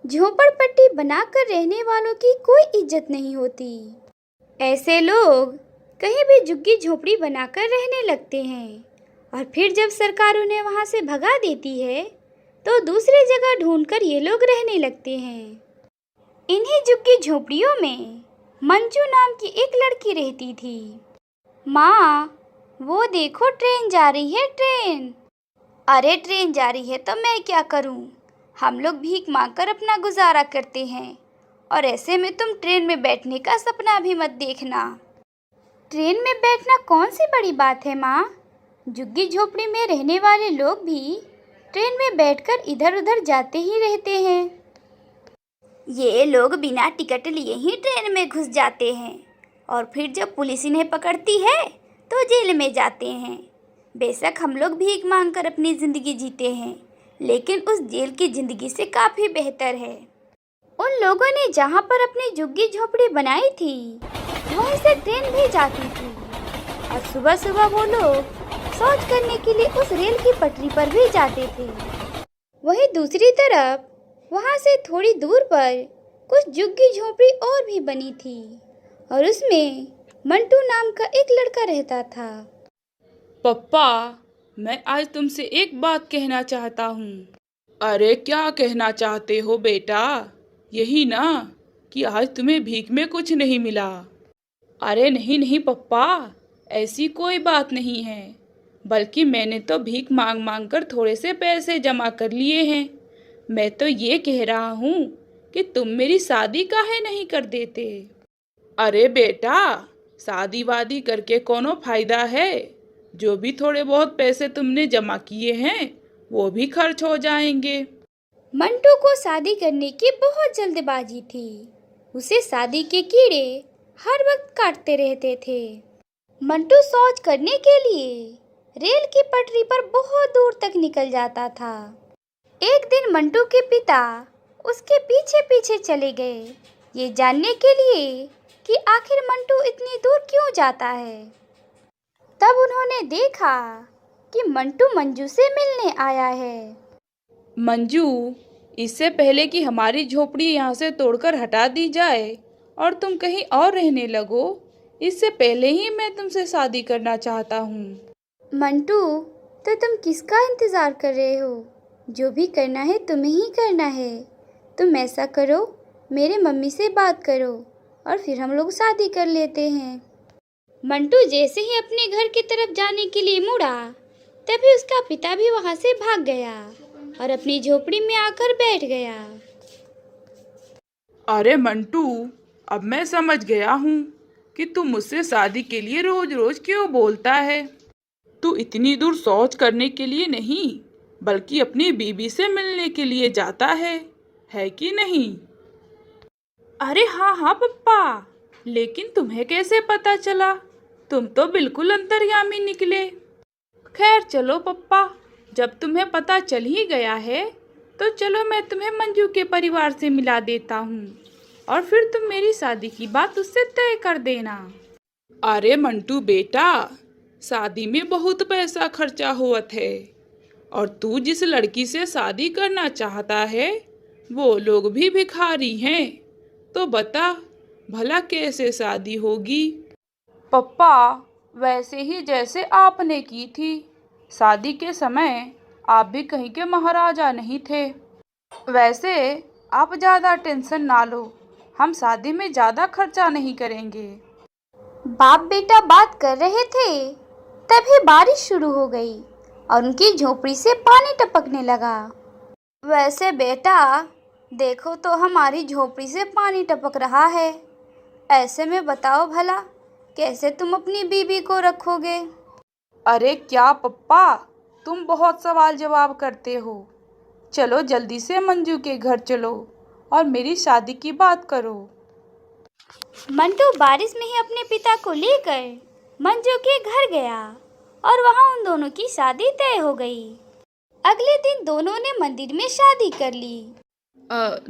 झोपड़पट्टी बनाकर रहने वालों की कोई इज्जत नहीं होती। ऐसे लोग कहीं भी झुग्गी झोपड़ी बनाकर रहने लगते हैं और फिर जब सरकार उन्हें वहां से भगा देती है तो दूसरी जगह ढूंढकर ये लोग रहने लगते हैं। इन्हीं झुग्गी झोपड़ियों में मंजू नाम की एक लड़की रहती थी। माँ, वो देखो ट्रेन जा रही है, ट्रेन। अरे ट्रेन जा रही है तो मैं क्या करूं? हम लोग भीख मांगकर अपना गुजारा करते हैं और ऐसे में तुम ट्रेन में बैठने का सपना भी मत देखना। ट्रेन में बैठना कौन सी बड़ी बात है माँ? झुग्गी झोपड़ी में रहने वाले लोग भी ट्रेन में बैठकर इधर उधर जाते ही रहते हैं। ये लोग बिना टिकट लिए ही ट्रेन में घुस जाते हैं और फिर जब पुलिस इन्हें पकड़ती है तो जेल में जाते हैं। बेशक हम लोग भीख मांगकर अपनी ज़िंदगी जीते हैं, लेकिन उस जेल की ज़िंदगी से काफ़ी बेहतर है। उन लोगों ने जहाँ पर अपनी झुग्गी झोपड़ी बनाई थी वहीं से ट्रेन भी जाती थी और सुबह सुबह वो लोग शौच करने के लिए उस रेल की पटरी पर भी जाते थे। वहीं दूसरी तरफ वहाँ से थोड़ी दूर पर कुछ झुग्गी झोपड़ी और भी बनी थी और उसमें मंटू नाम का एक लड़का रहता था। पप्पा, मैं आज तुमसे एक बात कहना चाहता हूँ। अरे क्या कहना चाहते हो बेटा? यही ना कि आज तुम्हें भीख में कुछ नहीं मिला। अरे नहीं नहीं पप्पा, ऐसी कोई बात नहीं है, बल्कि मैंने तो भीख मांग मांग कर थोड़े से पैसे जमा कर लिए हैं। मैं तो ये कह रहा हूँ कि तुम मेरी शादी काहे नहीं कर देते? अरे बेटा, शादी वादी करके कोनो फायदा है? जो भी थोड़े बहुत पैसे तुमने जमा किए हैं वो भी खर्च हो जाएंगे। मंटू को शादी करने की बहुत जल्दबाजी थी। उसे शादी के कीड़े हर वक्त काटते रहते थे। मंटू शौच करने के लिए रेल की पटरी पर बहुत दूर तक निकल जाता था। एक दिन मंटू के पिता उसके पीछे पीछे चले गए, ये जानने के लिए कि आखिर मंटू इतनी दूर क्यों जाता है। तब उन्होंने देखा कि मंटू मंजू से मिलने आया है। मंजू, इससे पहले कि हमारी झोपड़ी यहाँ से तोड़कर हटा दी जाए और तुम कहीं और रहने लगो, इससे पहले ही मैं तुमसे शादी करना चाहता हूँ। मंटू, तो तुम किसका इंतज़ार कर रहे हो? जो भी करना है तुम्हें ही करना है। तुम ऐसा करो, मेरे मम्मी से बात करो और फिर हम लोग शादी कर लेते हैं। मंटू जैसे ही अपने घर की तरफ जाने के लिए मुड़ा, तभी उसका पिता भी वहां से भाग गया और अपनी झोपड़ी में आकर बैठ गया। अरे मंटू, अब मैं समझ गया हूँ कि तू मुझसे शादी के लिए रोज रोज क्यों बोलता है। तू इतनी दूर शौच करने के लिए नहीं, बल्कि अपनी बीबी से मिलने के लिए जाता है कि नहीं? अरे हाँ हाँ पप्पा, लेकिन तुम्हें कैसे पता चला? तुम तो बिल्कुल अंतर्यामी निकले। खैर चलो पप्पा, जब तुम्हें पता चल ही गया है तो चलो मैं तुम्हें मंजू के परिवार से मिला देता हूँ और फिर तुम मेरी शादी की बात उससे तय कर देना। अरे मंटू बेटा, शादी में बहुत पैसा खर्चा होत है और तू जिस लड़की से शादी करना चाहता है वो लोग भी भिखारी हैं, तो बता भला कैसे शादी होगी? पप्पा, वैसे ही जैसे आपने की थी। शादी के समय आप भी कहीं के महाराजा नहीं थे। वैसे आप ज़्यादा टेंशन ना लो, हम शादी में ज़्यादा खर्चा नहीं करेंगे। बाप बेटा बात कर रहे थे, तभी बारिश शुरू हो गई और उनकी झोपड़ी से पानी टपकने लगा। वैसे बेटा, देखो तो हमारी झोपड़ी से पानी टपक रहा है। ऐसे में बताओ भला कैसे तुम अपनी बीबी को रखोगे? अरे क्या पप्पा, तुम बहुत सवाल जवाब करते हो। चलो जल्दी से मंजू के घर चलो और मेरी शादी की बात करो। मंटू बारिश में ही अपने पिता को लेकर मंजू के घर गया और वहां उन दोनों की शादी तय हो गई। अगले दिन दोनों ने मंदिर में शादी कर ली।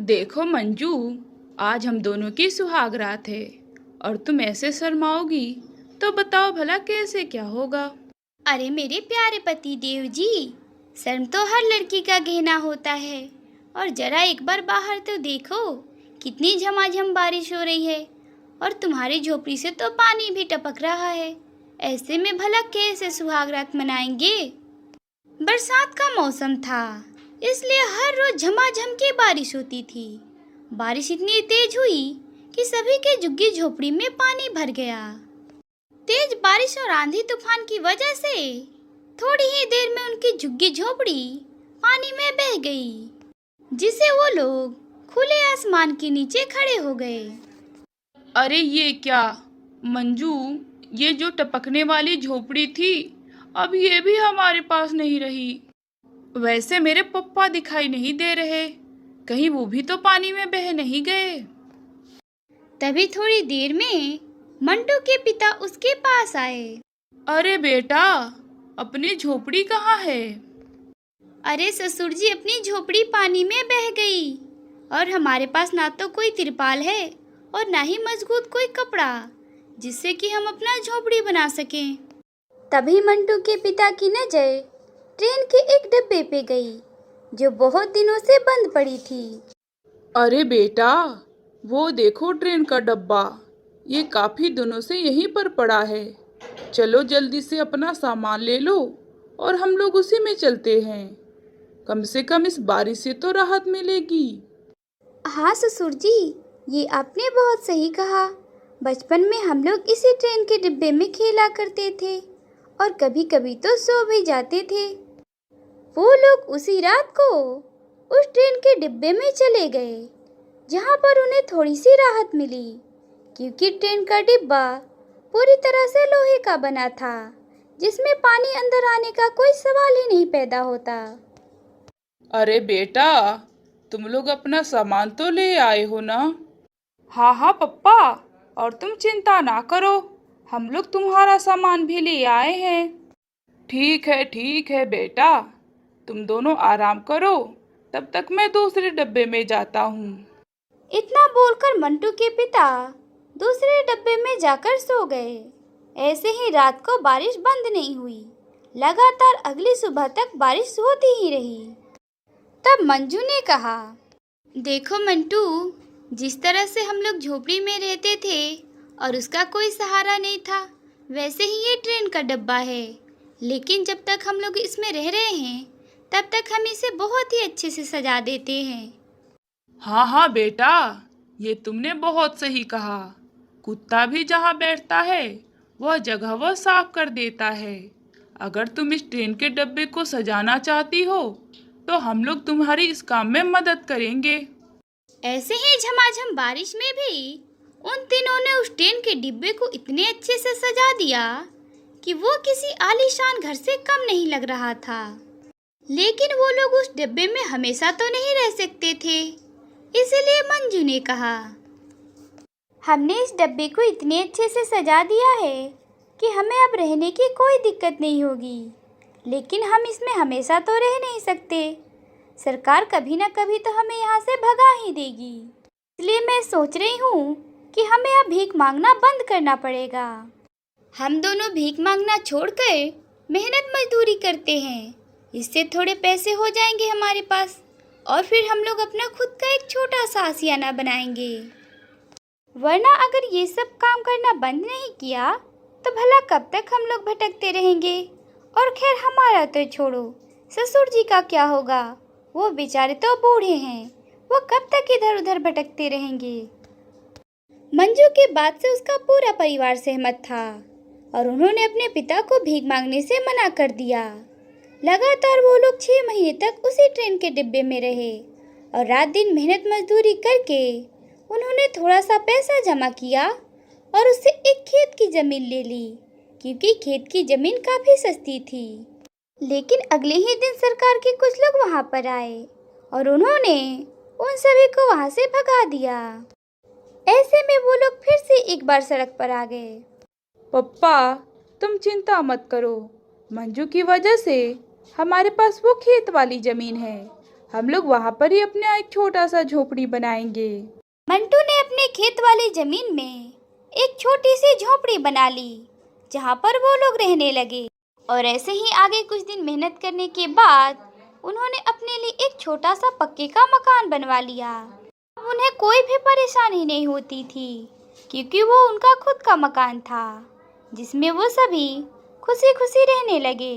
देखो मंजू, आज हम दोनों की सुहाग रात है और तुम ऐसे शर्माओगी तो बताओ भला कैसे क्या होगा? अरे मेरे प्यारे पति देव जी, शर्म तो हर लड़की का गहना होता है और जरा एक बार बाहर तो देखो, कितनी झमाझम बारिश हो रही है और तुम्हारी झोपड़ी से तो पानी भी टपक रहा है। ऐसे में भला कैसे सुहाग रात मनाएंगे? बरसात का मौसम था, इसलिए हर रोज झमाझम की बारिश होती थी। बारिश इतनी तेज हुई कि सभी के झुग्गी झोपड़ी में पानी भर गया। तेज बारिश और आंधी तूफान की वजह से थोड़ी ही देर में उनकी झुग्गी झोपड़ी पानी में बह गई, जिससे वो लोग खुले आसमान के नीचे खड़े हो गए। अरे ये क्या मंजू, ये जो टपकने वाली झोपड़ी थी अब ये भी हमारे पास नहीं रही। वैसे मेरे पप्पा दिखाई नहीं दे रहे, कहीं वो भी तो पानी में बह नहीं गए। तभी थोड़ी देर में मंटू के पिता उसके पास आए। अरे बेटा, अपनी झोपड़ी कहाँ है? अरे ससुर जी, अपनी झोपड़ी पानी में बह गई और हमारे पास ना तो कोई तिरपाल है और ना ही मजबूत कोई कपड़ा जिससे कि हम अपना झोपड़ी बना सकें। तभी मंटू के पिता की नजर ट्रेन के एक डिब्बे पे गई जो बहुत दिनों से बंद पड़ी थी। अरे बेटा, वो देखो ट्रेन का डब्बा, ये काफी दिनों से यहीं पर पड़ा है। चलो जल्दी से अपना सामान ले लो और हम लोग उसी में चलते हैं। कम से कम इस बारिश से तो राहत मिलेगी। हाँ ससुर जी, ये आपने बहुत सही कहा। बचपन में हम लोग इसी ट्रेन के डिब्बे में खेला करते थे और कभी कभी तो सो भी जाते थे। वो लोग उसी रात को उस ट्रेन के डिब्बे में चले गए जहाँ पर उन्हें थोड़ी सी राहत मिली, क्योंकि ट्रेन का डिब्बा पूरी तरह से लोहे का बना था, जिसमें पानी अंदर आने का कोई सवाल ही नहीं पैदा होता। अरे बेटा, तुम लोग अपना सामान तो ले आए हो ना? हाँ हाँ पप्पा, और तुम चिंता ना करो, हम लोग तुम्हारा सामान भी ले आए हैं। ठीक है बेटा, तुम दोनों आराम करो, तब तक मैं दूसरे डब्बे में जाता हूँ। इतना बोलकर मंटू के पिता दूसरे डब्बे में जाकर सो गए। ऐसे ही रात को बारिश बंद नहीं हुई, लगातार अगली सुबह तक बारिश होती ही रही। तब मंजू ने कहा, देखो मंटू, जिस तरह से हम लोग झोपड़ी में रहते थे और उसका कोई सहारा नहीं था, वैसे ही ये ट्रेन का डब्बा है। लेकिन जब तक हम लोग इसमें रह रहे हैं तब तक हम इसे बहुत ही अच्छे से सजा देते हैं। हाँ बेटा, ये तुमने बहुत सही कहा। कुत्ता भी जहाँ बैठता है वह जगह वह साफ कर देता है। अगर तुम इस ट्रेन के डब्बे को सजाना चाहती हो तो हम लोग तुम्हारी इस काम में मदद करेंगे। ऐसे ही झमाझम बारिश में भी उन तीनों ने उस ट्रेन के डिब्बे को इतने अच्छे से सजा दिया कि वो किसी आलीशान घर से कम नहीं लग रहा था। लेकिन वो लोग उस डिब्बे में हमेशा तो नहीं रह सकते थे, इसलिए मंजू ने कहा, हमने इस डब्बे को इतने अच्छे से सजा दिया है कि हमें अब रहने की कोई दिक्कत नहीं होगी। लेकिन हम इसमें हमेशा तो रह नहीं सकते, सरकार कभी ना कभी तो हमें यहाँ से भगा ही देगी। इसलिए मैं सोच रही हूँ कि हमें अब भीख मांगना बंद करना पड़ेगा। हम दोनों भीख मांगना छोड़कर मेहनत मजदूरी करते हैं, इससे थोड़े पैसे हो जाएंगे हमारे पास और फिर हम लोग अपना खुद का एक छोटा सा आशियाना बनाएंगे। वरना अगर ये सब काम करना बंद नहीं किया तो भला कब तक हम लोग भटकते रहेंगे। और खैर हमारा तो छोड़ो, ससुर जी का क्या होगा, वो बेचारे तो बूढ़े हैं, वो कब तक इधर उधर भटकते रहेंगे। मंजू की बात से उसका पूरा परिवार सहमत था और उन्होंने अपने पिता को भीख मांगने से मना कर दिया। लगातार वो लोग 6 महीने तक उसी ट्रेन के डिब्बे में रहे और रात दिन मेहनत मजदूरी करके उन्होंने थोड़ा सा पैसा जमा किया और उससे एक खेत की जमीन ले ली, क्योंकि खेत की जमीन काफी सस्ती थी। लेकिन अगले ही दिन सरकार के कुछ लोग वहां पर आए और उन्होंने उन सभी को वहां से भगा दिया। ऐसे में वो लोग फिर से एक बार सड़क पर आ गए। पप्पा, तुम चिंता मत करो, मंजू की वजह से हमारे पास वो खेत वाली जमीन है, हम लोग वहाँ पर ही अपना एक छोटा सा झोपड़ी बनाएंगे। मंटू ने अपने खेत वाली जमीन में एक छोटी सी झोपड़ी बना ली जहाँ पर वो लोग रहने लगे और ऐसे ही आगे कुछ दिन मेहनत करने के बाद उन्होंने अपने लिए एक छोटा सा पक्के का मकान बनवा लिया। अब उन्हें कोई भी परेशानी नहीं होती थी, क्योंकि वो उनका खुद का मकान था, जिसमें वो सभी खुशी खुशी रहने लगे।